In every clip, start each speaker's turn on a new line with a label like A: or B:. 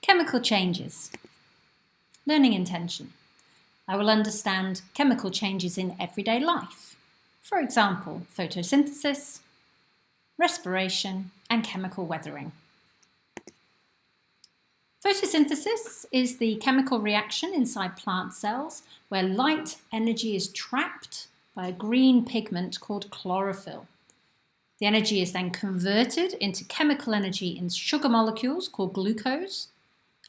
A: Chemical changes. Learning intention. I will understand chemical changes in everyday life. For example, photosynthesis, respiration, and chemical weathering. Photosynthesis is the chemical reaction inside plant cells where light energy is trapped by a green pigment called chlorophyll. The energy is then converted into chemical energy in sugar molecules called glucose,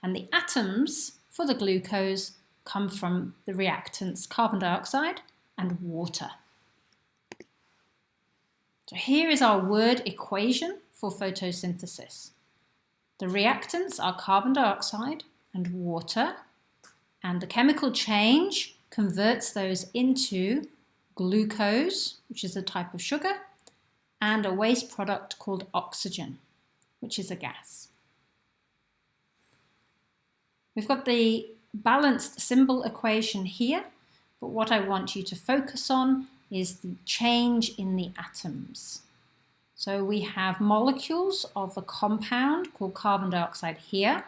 A: and the atoms for the glucose come from the reactants carbon dioxide and water. So here is our word equation for photosynthesis. The reactants are carbon dioxide and water, and the chemical change converts those into glucose, which is a type of sugar, and a waste product called oxygen, which is a gas. We've got the balanced symbol equation here, but what I want you to focus on is the change in the atoms. So we have molecules of a compound called carbon dioxide here.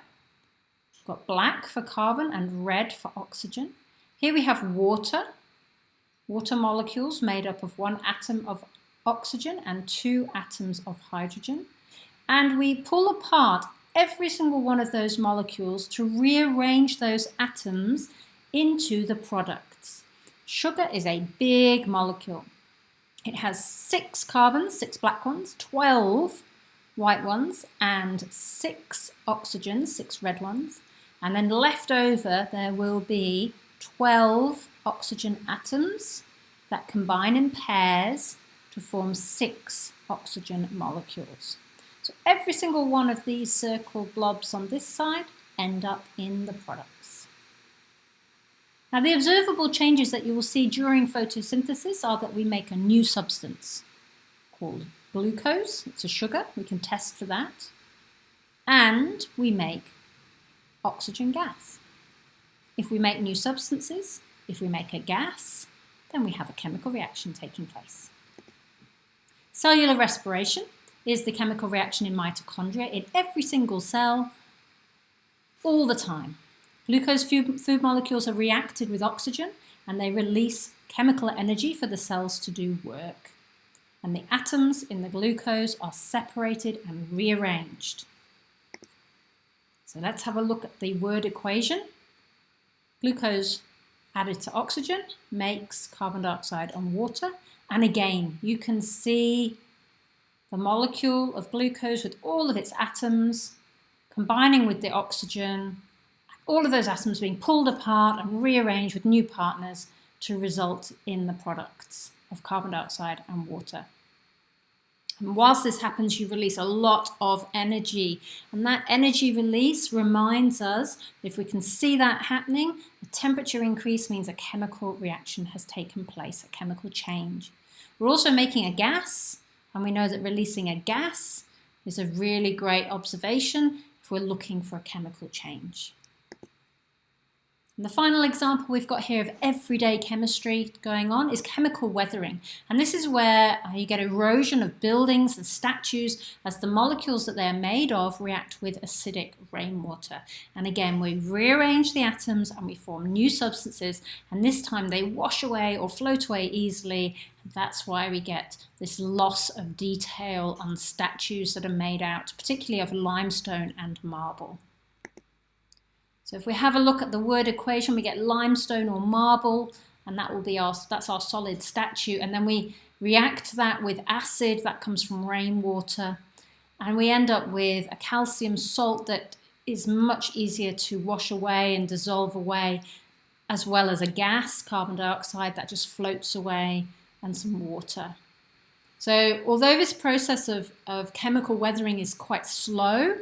A: We've got black for carbon and red for oxygen. Here we have water molecules made up of one atom of oxygen and two atoms of hydrogen. And we pull apart every single one of those molecules to rearrange those atoms into the products. Sugar is a big molecule. It has 6 carbons, 6 black ones, 12 white ones, and 6 oxygens, 6 red ones. And then left over, there will be 12 oxygen atoms that combine in pairs to form 6 oxygen molecules. So every single one of these circled blobs on this side end up in the products. Now the observable changes that you will see during photosynthesis are that we make a new substance called glucose. It's a sugar, we can test for that. And we make oxygen gas. If we make new substances, if we make a gas, then we have a chemical reaction taking place. Cellular respiration is the chemical reaction in mitochondria in every single cell all the time. Glucose food molecules are reacted with oxygen and they release chemical energy for the cells to do work. And the atoms in the glucose are separated and rearranged. So let's have a look at the word equation. Glucose added to oxygen makes carbon dioxide and water. And again, you can see the molecule of glucose with all of its atoms combining with the oxygen, all of those atoms being pulled apart and rearranged with new partners to result in the products of carbon dioxide and water. And whilst this happens, you release a lot of energy. And that energy release reminds us, if we can see that happening, the temperature increase means a chemical reaction has taken place, a chemical change. We're also making a gas, and we know that releasing a gas is a really great observation if we're looking for a chemical change. And the final example we've got here of everyday chemistry going on is chemical weathering. And this is where you get erosion of buildings and statues as the molecules that they're made of react with acidic rainwater. And again, we rearrange the atoms and we form new substances, and this time they wash away or float away easily. That's why we get this loss of detail on statues that are made out, particularly of limestone and marble. So if we have a look at the word equation, we get limestone or marble, and that's our solid statue. And then we react that with acid that comes from rainwater, and we end up with a calcium salt that is much easier to wash away and dissolve away, as well as a gas, carbon dioxide, that just floats away, and some water. So although this process of chemical weathering is quite slow,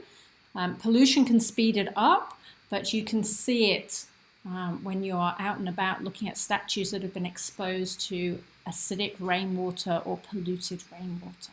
A: pollution can speed it up, but you can see it when you are out and about looking at statues that have been exposed to acidic rainwater or polluted rainwater.